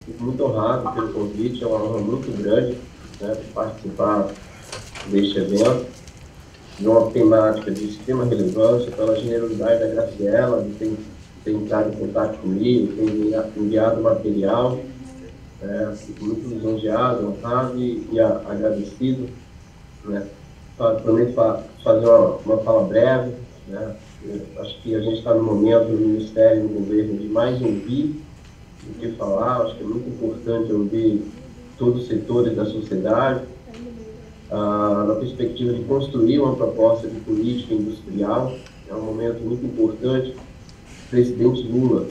Fico muito honrado pelo convite, é uma honra muito grande, né, participar deste evento, de uma temática de extrema relevância, pela generosidade da Graciela, de ter entrado em contato comigo, ter enviado material. Fico muito lisonjeado, honrado e agradecido. Né? Prometo fazer uma fala breve. Né? Acho que a gente está no momento, no Ministério, no governo, de mais ouvir do que falar. Acho que é muito importante ouvir todos os setores da sociedade, na perspectiva de construir uma proposta de política industrial. É um momento muito importante. O presidente Lula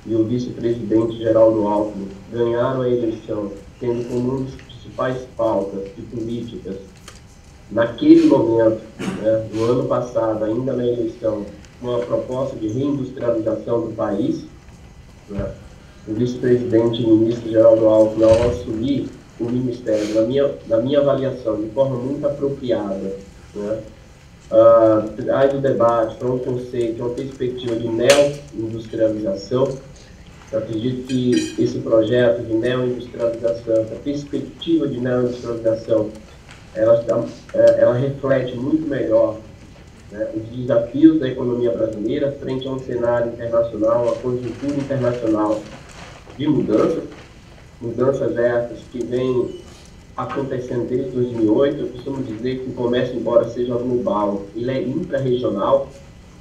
e o vice-presidente Geraldo Alckmin ganharam a eleição, tendo como uma das principais pautas de políticas, naquele momento, né, no ano passado, ainda na eleição, uma proposta de reindustrialização do país. Né? O vice-presidente e ministro Geraldo Alckmin, ao assumir o ministério, na minha avaliação, de forma muito apropriada, né, traz o debate para um conceito, uma perspectiva de neo-industrialização. Eu acredito que esse projeto de neo-industrialização, essa perspectiva de neo-industrialização, ela reflete muito melhor, né, os desafios da economia brasileira frente a um cenário internacional, uma conjuntura internacional de mudanças essas que vêm acontecendo desde 2008. Eu costumo dizer que o comércio, embora seja global, ele é intra-regional.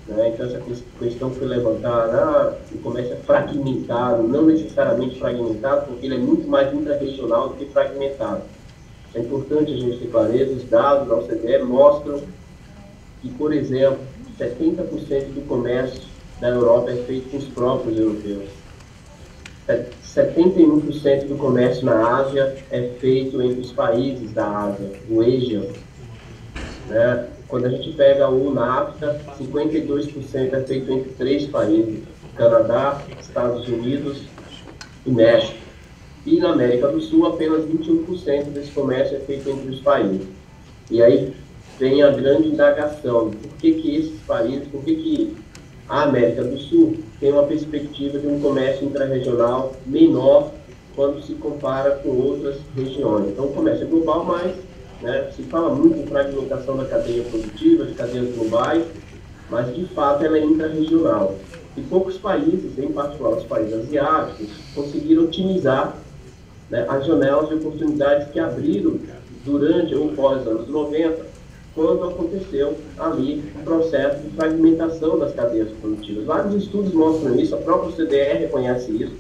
Né? Então, essa questão foi levantada, o comércio é fragmentado, não necessariamente fragmentado, porque ele é muito mais intra-regional do que fragmentado. É importante a gente ter clareza. Os dados da OCDE mostram que, por exemplo, 70% do comércio da Europa é feito com os próprios europeus. 71% do comércio na Ásia é feito entre os países da Ásia, do ASEAN. Né? Quando a gente pega o NAFTA, 52% é feito entre 3 países, Canadá, Estados Unidos e México. E na América do Sul, apenas 21% desse comércio é feito entre os países. E aí vem a grande indagação: por que esses países, por que a América do Sul tem uma perspectiva de um comércio intrarregional menor quando se compara com outras regiões? Então, o comércio é global, mas, né, se fala muito em fragmentação da cadeia produtiva, de cadeias globais, mas, de fato, ela é intrarregional. E poucos países, em particular os países asiáticos, conseguiram otimizar, né, as janelas de oportunidades que abriram durante ou pós anos 90, quando aconteceu ali um processo de fragmentação das cadeias produtivas. Vários estudos mostram isso, a própria OCDE reconhece isso,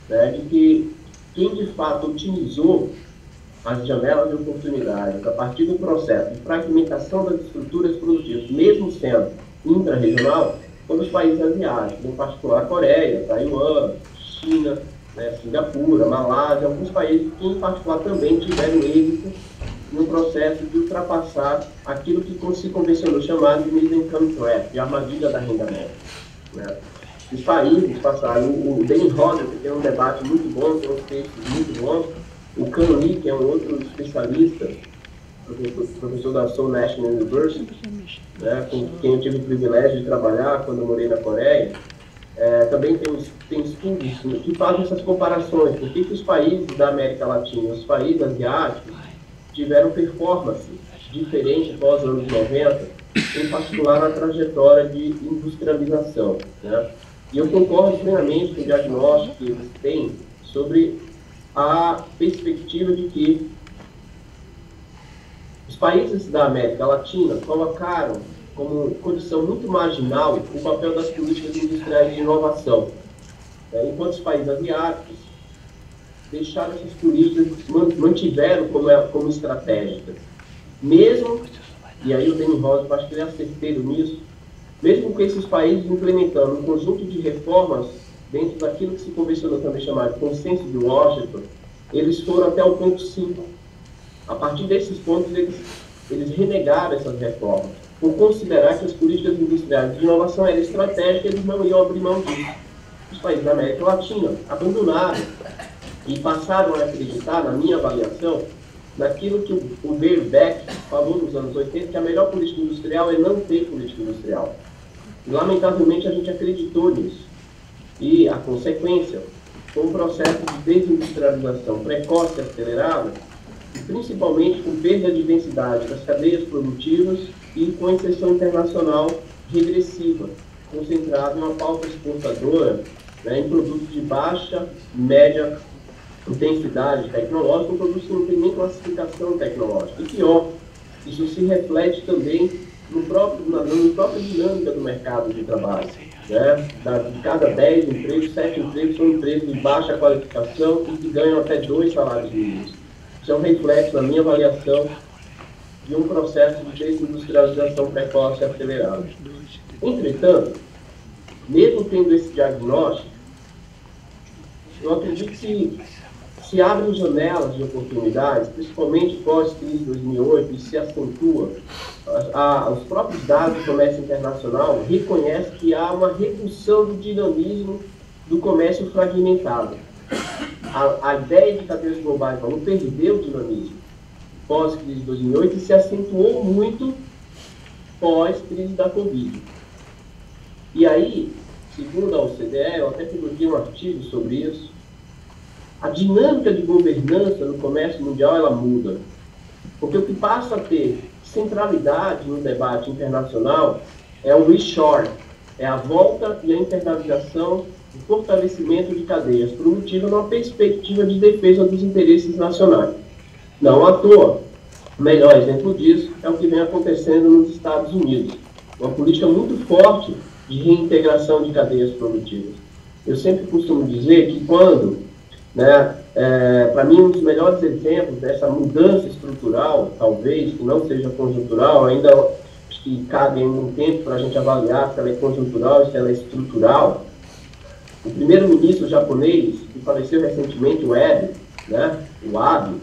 né, de que quem de fato otimizou as janelas de oportunidades a partir do processo de fragmentação das estruturas produtivas, mesmo sendo intra-regional, foram os países asiáticos, em particular a Coreia, Taiwan, China, né, Singapura, Malásia, alguns países que em particular também tiveram êxito no processo de ultrapassar aquilo que se convencionou chamar de middle income trap, de armadilha da renda média. Né? Os países passaram, o Danny Hodge, que tem um debate muito bom, tem uns textos muito bons, o Kan Lee, que é um outro especialista, professor da Seoul National University, né, com quem eu tive o privilégio de trabalhar quando eu morei na Coreia, também tem estudos que fazem essas comparações. Por que os países da América Latina, os países asiáticos, tiveram performance diferente pós anos 90, em particular na trajetória de industrialização. Né? E eu concordo plenamente com o diagnóstico que eles têm sobre a perspectiva de que os países da América Latina colocaram como condição muito marginal o papel das políticas industriais de inovação, né? Enquanto os países asiáticos deixaram essas políticas, mantiveram como estratégicas. Mesmo, e aí o Danny Hodge, acho que ele é certeiro nisso, mesmo com esses países implementando um conjunto de reformas dentro daquilo que se convencionou também chamar de consenso de Washington, eles foram até o ponto 5. A partir desses pontos, eles renegaram essas reformas, por considerar que as políticas industriais de inovação eram estratégicas, eles não iam abrir mão disso. Os países da América Latina abandonaram e passaram a acreditar, na minha avaliação, naquilo que o Dave Beck falou nos anos 80, que a melhor política industrial é não ter política industrial. E, lamentavelmente, a gente acreditou nisso. E a consequência com um processo de desindustrialização precoce e acelerada, e principalmente com perda de densidade das cadeias produtivas e com inserção internacional regressiva, concentrada em uma pauta exportadora, né, em produtos de baixa, média intensidade tecnológica, produtos que não tem nem classificação tecnológica. E pior, isso se reflete também na própria dinâmica do mercado de trabalho. Né? De cada 10 empregos, 7 empregos são empregos de baixa qualificação e que ganham até 2 salários mínimos. Isso é um reflexo, na minha avaliação, de um processo de desindustrialização precoce e acelerado. Entretanto, mesmo tendo esse diagnóstico, eu acredito que se abrem janelas de oportunidades, principalmente pós-crise de 2008, e se acentua. Os próprios dados do comércio internacional reconhecem que há uma redução do dinamismo do comércio fragmentado. A ideia de cadeias globais de valor perdeu o dinamismo pós-crise de 2008 e se acentuou muito pós-crise da Covid. E aí, segundo a OCDE, eu até publiquei um artigo sobre isso, a dinâmica de governança no comércio mundial, ela muda. Porque o que passa a ter centralidade no debate internacional é o reshoring, é a volta e a internalização e fortalecimento de cadeias produtivas numa perspectiva de defesa dos interesses nacionais. Não à toa, o melhor exemplo disso é o que vem acontecendo nos Estados Unidos. Uma política muito forte de reintegração de cadeias produtivas. Eu sempre costumo dizer que quando, para mim, um dos melhores exemplos dessa mudança estrutural, talvez, que não seja conjuntural, ainda acho que cabe ainda um tempo para a gente avaliar se ela é conjuntural e se ela é estrutural. O primeiro-ministro japonês, que faleceu recentemente, o Abe, o Abe,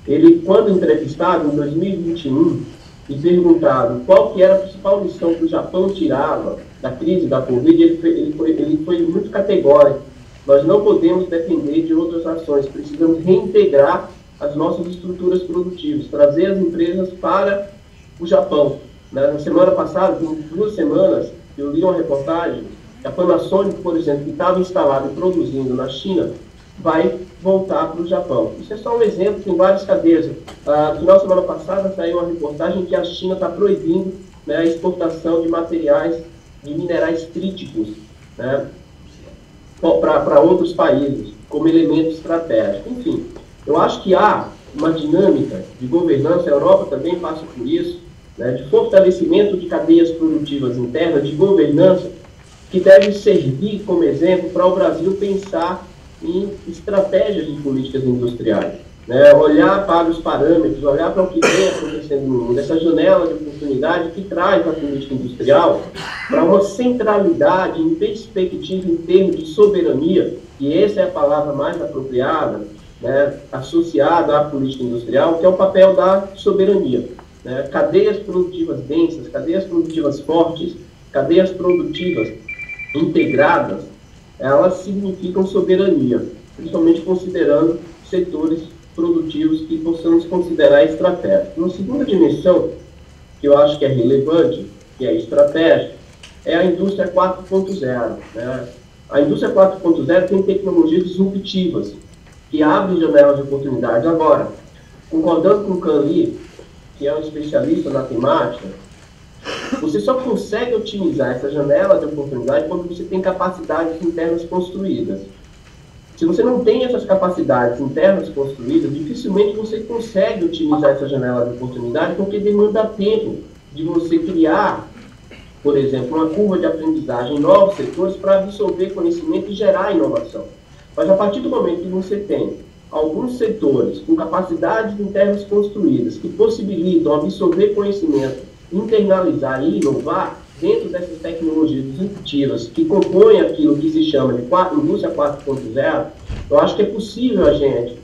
ele, quando entrevistado em 2021, e perguntado qual que era a principal lição que o Japão tirava da crise da Covid, ele foi muito categórico. Nós não podemos depender de outras ações, precisamos reintegrar as nossas estruturas produtivas, trazer as empresas para o Japão. Na semana passada, em 2 semanas, eu li uma reportagem que a Panasonic, por exemplo, que estava instalada e produzindo na China, vai voltar para o Japão. Isso é só um exemplo, tem várias cadeias. No final de semana passada saiu uma reportagem que a China está proibindo a exportação de materiais, de minerais críticos, para outros países, como elemento estratégico. Enfim, eu acho que há uma dinâmica de governança, a Europa também passa por isso, de fortalecimento de cadeias produtivas internas, de governança, que deve servir como exemplo para o Brasil pensar em estratégias de políticas industriais. Olhar para os parâmetros, olhar para o que vem acontecendo no mundo, essa janela de oportunidade que traz a política industrial para uma centralidade em perspectiva em termos de soberania, e essa é a palavra mais apropriada, associada à política industrial, que é o papel da soberania. Cadeias produtivas densas, cadeias produtivas fortes, cadeias produtivas integradas, elas significam soberania, principalmente considerando setores produtivos que possamos considerar estratégicos. Uma segunda dimensão, que eu acho que é relevante, que é estratégica, é a indústria 4.0. A indústria 4.0 tem tecnologias disruptivas, que abrem janelas de oportunidade. Agora, concordando com o Can Lee, que é um especialista na temática, você só consegue otimizar essa janela de oportunidade quando você tem capacidades internas construídas. Se você não tem essas capacidades internas construídas, dificilmente você consegue otimizar essa janela de oportunidade, porque demanda tempo de você criar, por exemplo, uma curva de aprendizagem em novos setores para absorver conhecimento e gerar inovação. Mas a partir do momento que você tem alguns setores com capacidades internas construídas que possibilitam absorver conhecimento, internalizar e inovar dentro dessas tecnologias disruptivas que compõem aquilo que se chama de indústria 4.0, eu acho que é possível a gente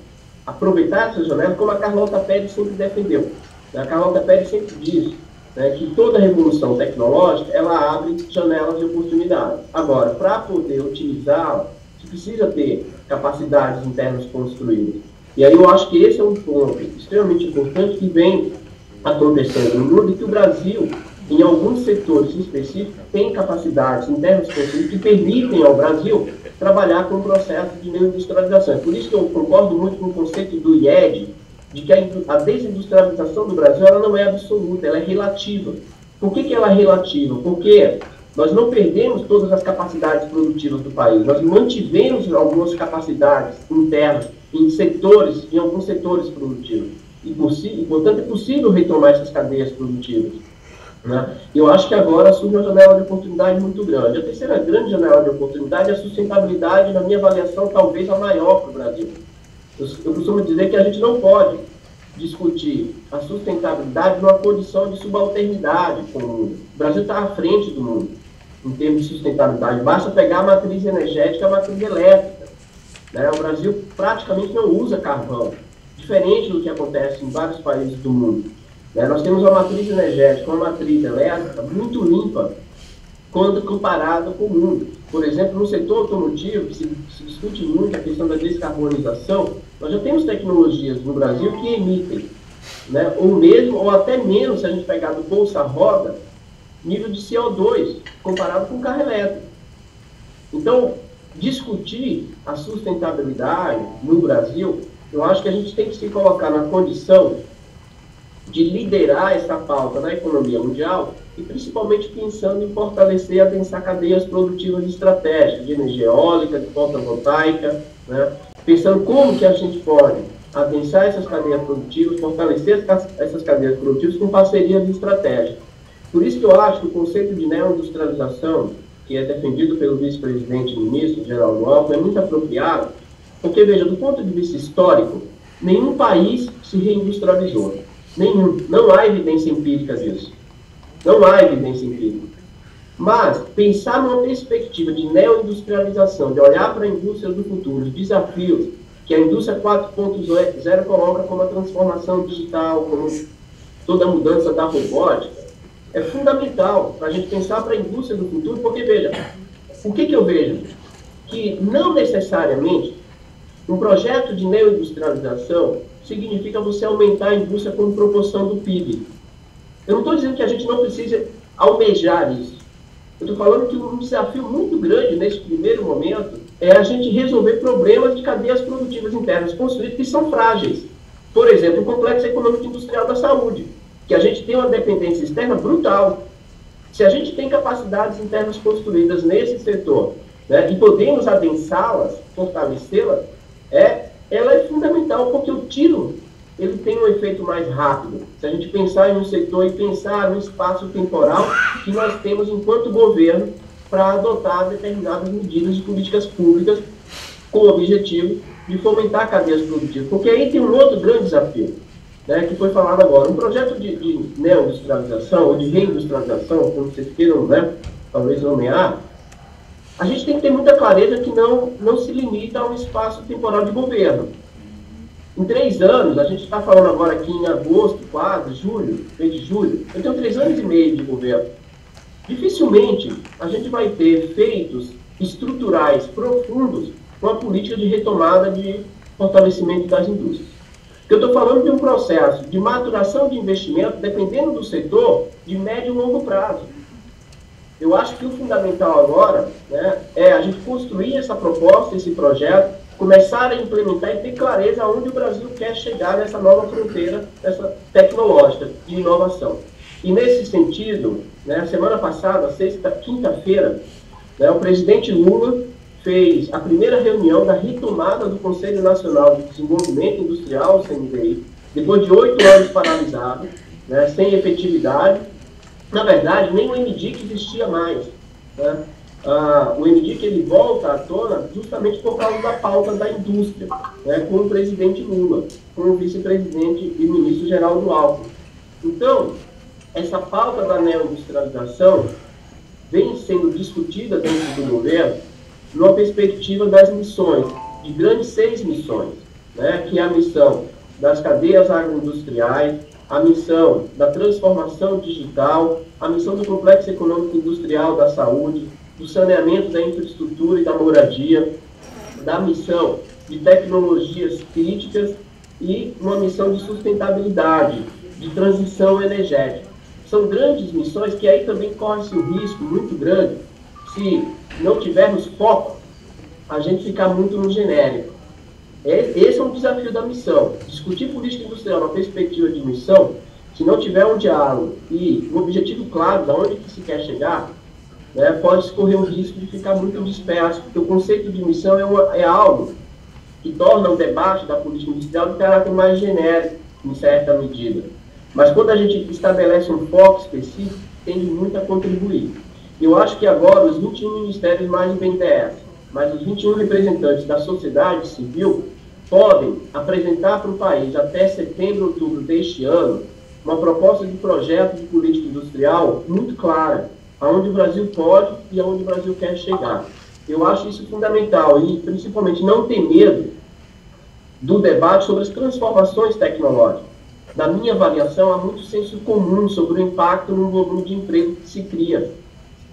aproveitar essa janela, como a Carlota Pérez sempre defendeu. A Carlota Pérez sempre diz que toda revolução tecnológica, ela abre janelas de oportunidade. Agora, para poder utilizá-la, você precisa ter capacidades internas construídas. E aí eu acho que esse é um ponto extremamente importante que vem acontecendo no mundo, e que o Brasil, em alguns setores específicos, tem capacidades internas construídas que permitem ao Brasil trabalhar com o processo de neoindustrialização. É por isso que eu concordo muito com o conceito do IED, de que a desindustrialização do Brasil ela não é absoluta, ela é relativa. Por que ela é relativa? Porque nós não perdemos todas as capacidades produtivas do país, nós mantivemos algumas capacidades internas em setores, em alguns setores produtivos. E, portanto, é possível retomar essas cadeias produtivas. Né? Eu acho que agora surge uma janela de oportunidade muito grande. A terceira grande janela de oportunidade é a sustentabilidade, na minha avaliação, talvez a maior para o Brasil. Eu costumo dizer que a gente não pode discutir a sustentabilidade numa condição de subalternidade com o mundo. O Brasil está à frente do mundo em termos de sustentabilidade. Basta pegar a matriz energética, a matriz elétrica. Né? O Brasil praticamente não usa carvão, diferente do que acontece em vários países do mundo. Né? Nós temos uma matriz energética, uma matriz elétrica muito limpa quando comparada com o mundo. Por exemplo, no setor automotivo, que se discute muito a questão da descarbonização, nós já temos tecnologias no Brasil que emitem, né, ou mesmo, ou até menos, se a gente pegar do bolsa-roda, nível de CO2, comparado com o carro elétrico. Então, discutir a sustentabilidade no Brasil, eu acho que a gente tem que se colocar na condição de liderar essa pauta na economia mundial e principalmente pensando em fortalecer e adensar cadeias produtivas estratégicas de energia eólica, de fotovoltaica, né? Pensando como que a gente pode adensar essas cadeias produtivas, fortalecer essas cadeias produtivas com parcerias estratégicas. Por isso que eu acho que o conceito de neoindustrialização, que é defendido pelo vice-presidente e ministro Geraldo Alckmin, é muito apropriado, porque, veja, do ponto de vista histórico, nenhum país se reindustrializou. Nenhum. Não há evidência empírica disso. Não há evidência empírica. Mas pensar numa perspectiva de neoindustrialização, de olhar para a indústria do futuro, os desafios que a indústria 4.0 coloca como a transformação digital, como toda a mudança da robótica, é fundamental para a gente pensar para a indústria do futuro, porque, veja, o que eu vejo? Que não necessariamente um projeto de neoindustrialização significa você aumentar a indústria como proporção do PIB. Eu não estou dizendo que a gente não precisa almejar isso. Eu estou falando que um desafio muito grande nesse primeiro momento é a gente resolver problemas de cadeias produtivas internas construídas que são frágeis. Por exemplo, o complexo econômico industrial da saúde, que a gente tem uma dependência externa brutal. Se a gente tem capacidades internas construídas nesse setor, né, e podemos adensá-las, fortalecê-las, ela é fundamental, porque o tiro ele tem um efeito mais rápido. Se a gente pensar em um setor e pensar no espaço temporal que nós temos enquanto governo para adotar determinadas medidas de políticas públicas com o objetivo de fomentar cadeias produtivas. Porque aí tem um outro grande desafio, né, que foi falado agora. Um projeto de neoindustrialização ou de reindustrialização, como vocês queiram, né, talvez nomear, a gente tem que ter muita clareza que não se limita a um espaço temporal de governo. Em 3 anos, a gente está falando agora aqui em agosto, quase, julho, mês de julho, eu tenho 3 anos e meio de governo. Dificilmente a gente vai ter efeitos estruturais profundos com a política de retomada de fortalecimento das indústrias. Porque eu estou falando de um processo de maturação de investimento, dependendo do setor, de médio e longo prazo. Eu acho que o fundamental agora, né, é a gente construir essa proposta, esse projeto, começar a implementar e ter clareza aonde o Brasil quer chegar nessa nova fronteira tecnológica de inovação. E nesse sentido, né, semana passada, quinta-feira, né, o presidente Lula fez a primeira reunião da retomada do Conselho Nacional de Desenvolvimento Industrial, o CNDI, depois de 8 anos paralisado, né, sem efetividade. Na verdade, nem o MDIC existia mais. Né? O MDIC ele volta à tona justamente por causa da pauta da indústria, né, com o presidente Lula, com o vice-presidente e ministro Geraldo Alckmin. Então, essa pauta da neoindustrialização vem sendo discutida dentro do governo numa perspectiva das missões, de grandes 6 missões, né, que é a missão das cadeias agroindustriais, a missão da transformação digital, a missão do complexo econômico industrial da saúde, do saneamento da infraestrutura e da moradia, da missão de tecnologias críticas e uma missão de sustentabilidade, de transição energética. São grandes missões que aí também corre-se um risco muito grande se não tivermos foco a gente ficar muito no genérico. Esse é um desafio da missão. Discutir política industrial na perspectiva de missão, se não tiver um diálogo e um objetivo claro de onde que se quer chegar, né, pode correr o risco de ficar muito disperso, porque o conceito de missão é algo que torna o debate da política industrial de caráter mais genérico, em certa medida. Mas quando a gente estabelece um foco específico, tende muito a contribuir. Eu acho que agora os 21 ministérios mais o BNDES, mas os 21 representantes da sociedade civil podem apresentar para o país até setembro, outubro deste ano uma proposta de projeto de política industrial muito clara, aonde o Brasil pode e aonde o Brasil quer chegar. Eu acho isso fundamental e, principalmente, não ter medo do debate sobre as transformações tecnológicas. Na minha avaliação, há muito senso comum sobre o impacto no volume de emprego que se cria.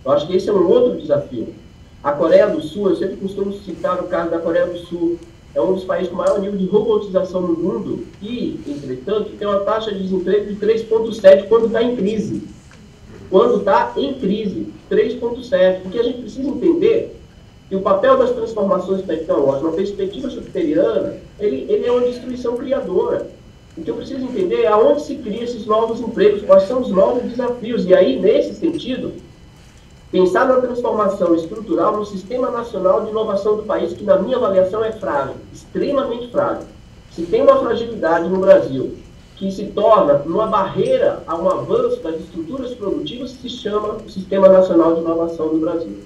Eu acho que esse é um outro desafio. A Coreia do Sul, eu sempre costumo citar o caso da Coreia do Sul, é um dos países com maior nível de robotização no mundo e, entretanto, tem uma taxa de desemprego de 3,7% quando está em crise. Quando está em crise, 3,7%. Porque a gente precisa entender que o papel das transformações tecnológicas, na perspectiva jupiteriana, ele é uma destruição criadora. O que eu preciso entender é aonde se cria esses novos empregos, quais são os novos desafios. E aí, nesse sentido, pensar na transformação estrutural no Sistema Nacional de Inovação do país, que na minha avaliação é frágil, extremamente frágil. Se tem uma fragilidade no Brasil que se torna uma barreira a um avanço das estruturas produtivas, se chama o Sistema Nacional de Inovação do Brasil.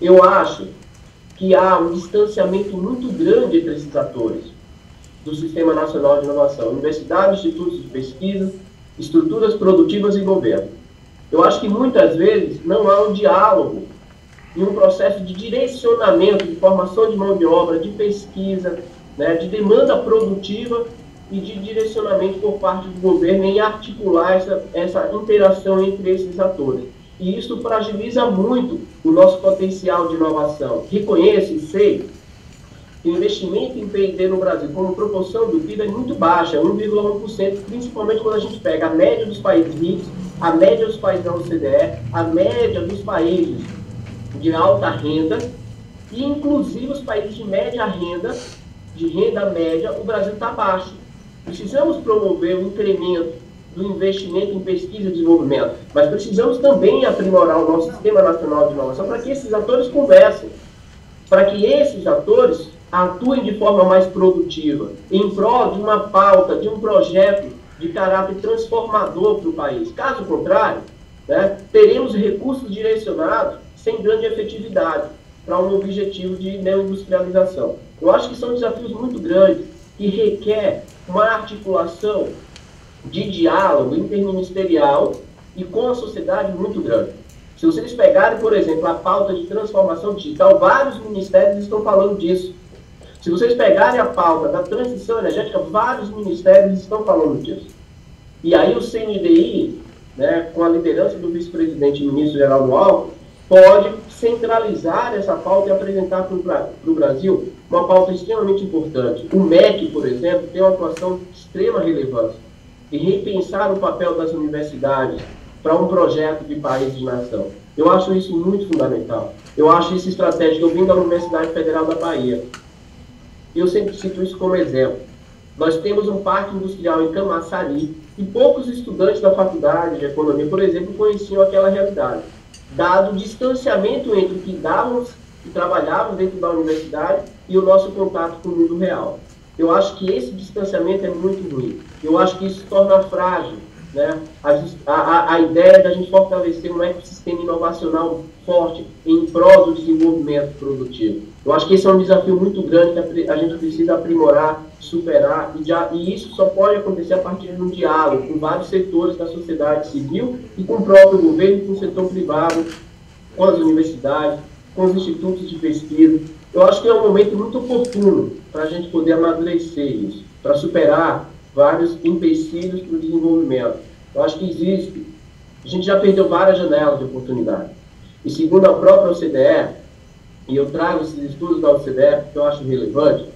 Eu acho que há um distanciamento muito grande entre esses atores do Sistema Nacional de Inovação, universidades, institutos de pesquisa, estruturas produtivas e governo. Eu acho que muitas vezes não há um diálogo e um processo de direcionamento, de formação de mão de obra, de pesquisa, né, de demanda produtiva e de direcionamento por parte do governo em articular essa interação entre esses atores. E isso fragiliza muito o nosso potencial de inovação. Reconheço e sei que o investimento em P&D no Brasil, como proporção do PIB, é muito baixa, 1,1%, principalmente quando a gente pega a média dos países ricos, a média dos países da OCDE, a média dos países de alta renda, e inclusive os países de média renda, de renda média, o Brasil está baixo. Precisamos promover um incremento do investimento em pesquisa e desenvolvimento, mas precisamos também aprimorar o nosso Sistema Nacional de Inovação para que esses atores conversem, para que esses atores atuem de forma mais produtiva, em prol de uma pauta, de um projeto de caráter transformador para o país. Caso contrário, né, teremos recursos direcionados sem grande efetividade para um objetivo de neoindustrialização. Eu acho que são desafios muito grandes que requer uma articulação de diálogo interministerial e com a sociedade muito grande. Se vocês pegarem, por exemplo, a pauta de transformação digital, vários ministérios estão falando disso. Se vocês pegarem a pauta da transição energética, vários ministérios estão falando disso. E aí o CNDI, né, com a liderança do vice-presidente e ministro Geraldo Alckmin, pode centralizar essa pauta e apresentar para o Brasil uma pauta extremamente importante. O MEC, por exemplo, tem uma atuação de extrema relevância e repensar o papel das universidades para um projeto de país de nação. Eu acho isso muito fundamental. Eu acho isso estratégico. Eu vim da Universidade Federal da Bahia. Eu sempre cito isso como exemplo. Nós temos um parque industrial em Camaçari e poucos estudantes da faculdade de economia, por exemplo, conheciam aquela realidade, dado o distanciamento entre o que dávamos e trabalhávamos dentro da universidade e o nosso contato com o mundo real. Eu acho que esse distanciamento é muito ruim. Eu acho que isso torna frágil, né, a ideia da gente fortalecer um ecossistema inovacional forte em prol do desenvolvimento produtivo. Eu acho que esse é um desafio muito grande que a gente precisa aprimorar, superar, e isso só pode acontecer a partir de um diálogo com vários setores da sociedade civil e com o próprio governo, com o setor privado, com as universidades, com os institutos de pesquisa. Eu acho que é um momento muito oportuno para a gente poder amadurecer isso, para superar vários empecilhos para o desenvolvimento. Eu acho que existe, a gente já perdeu várias janelas de oportunidade. E segundo a própria OCDE, e eu trago esses estudos da OCDE porque eu acho relevante,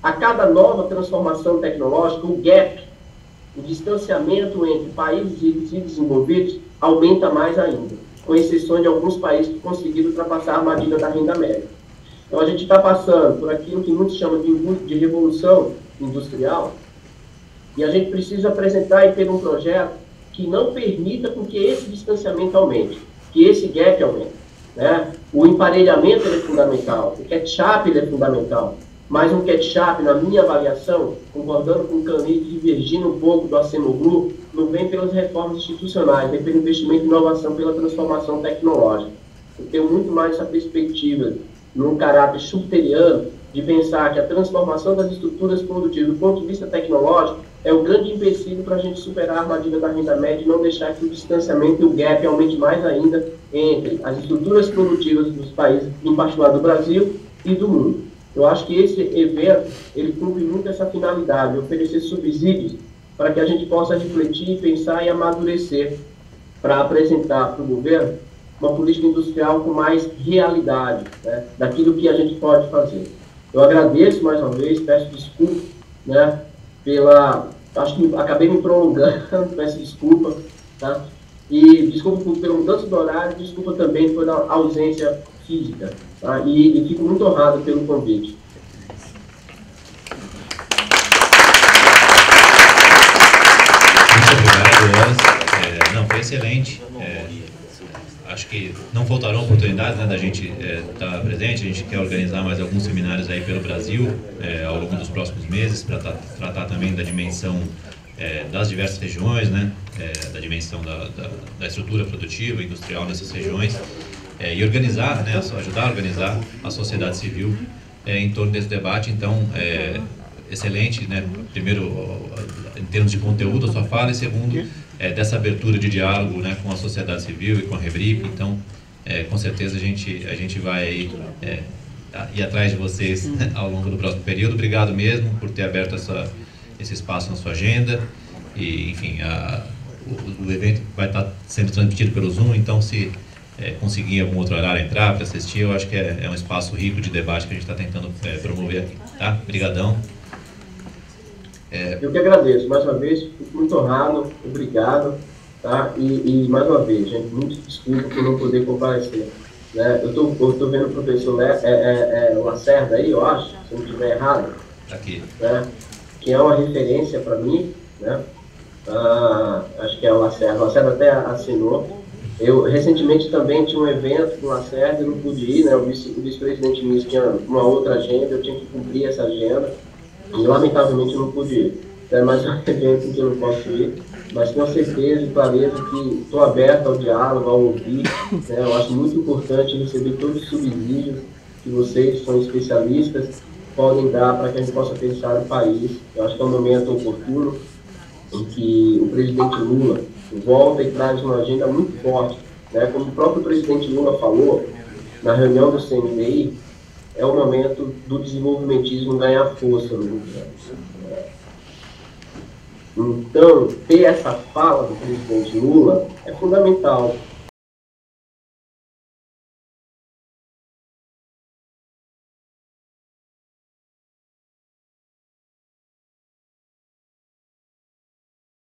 a cada nova transformação tecnológica, o gap, o distanciamento entre países ricos e desenvolvidos aumenta mais ainda, com exceção de alguns países que conseguiram ultrapassar a armadilha da renda média. Então, a gente está passando por aquilo que muitos chamam de revolução industrial, e a gente precisa apresentar e ter um projeto que não permita com que esse distanciamento aumente, que esse gap aumente. Né? O emparelhamento é fundamental, o catch-up é fundamental, mas um catch-up, na minha avaliação, concordando com o Camille, divergindo um pouco do Acemoglu, não vem pelas reformas institucionais, vem pelo investimento em inovação, pela transformação tecnológica. Eu tenho muito mais essa perspectiva, num caráter schutteriano, de pensar que a transformação das estruturas produtivas, do ponto de vista tecnológico, é o grande empecilho para a gente superar a armadilha da renda média e não deixar que o distanciamento e o gap aumente mais ainda entre as estruturas produtivas dos países, em particular do Brasil e do mundo. Eu acho que esse evento, ele cumpre muito essa finalidade, de oferecer subsídios para que a gente possa refletir, pensar e amadurecer para apresentar para o governo uma política industrial com mais realidade, né, daquilo que a gente pode fazer. Eu agradeço mais uma vez, peço desculpa, né, acho que acabei me prolongando, peço desculpa, tá? E desculpa pela mudança do horário, desculpa também pela ausência física, tá? E fico muito honrado pelo convite. Muito obrigado, não, foi excelente. Acho que não faltarão oportunidades, né, da gente estar presente. A gente quer organizar mais alguns seminários aí pelo Brasil ao longo dos próximos meses para tratar também da dimensão das diversas regiões, né, da dimensão da estrutura produtiva e industrial nessas regiões e organizar, né, ajudar a organizar a sociedade civil em torno desse debate. Então, excelente, né, primeiro em termos de conteúdo a sua fala e segundo dessa abertura de diálogo, né, com a sociedade civil e com a Rebrip. Então, com certeza a gente vai aí, ir atrás de vocês ao longo do próximo período. Obrigado mesmo por ter aberto esse espaço na sua agenda. E, enfim, o evento vai estar sendo transmitido pelo Zoom, então se conseguir algum outro horário entrar para assistir, eu acho que é um espaço rico de debate que a gente está tentando promover aqui. Tá? Obrigadão. Eu que agradeço, mais uma vez, fico muito honrado, obrigado, tá? E mais uma vez, gente, muito desculpa por não poder comparecer. Né? Eu estou vendo o professor Lacerda aí, eu acho, se eu não estiver errado, Aqui. Né? Que é uma referência para mim, né? Acho que é o Lacerda até assinou. Eu recentemente também tinha um evento com o Lacerda e não pude ir, né? O vice-presidente Miss tinha uma outra agenda, eu tinha que cumprir essa agenda. E, lamentavelmente, eu não pude ir. É mais um evento em que eu não posso ir, mas tenho certeza e clareza que estou aberto ao diálogo, ao ouvir. Né? Eu acho muito importante receber todos os subsídios que vocês, que são especialistas, podem dar para que a gente possa pensar no país. Eu acho que é um momento oportuno em que o presidente Lula volta e traz uma agenda muito forte. Né? Como o próprio presidente Lula falou na reunião do CNDI, é o momento do desenvolvimentismo ganhar força no governo. Então, ter essa fala do presidente Lula é fundamental.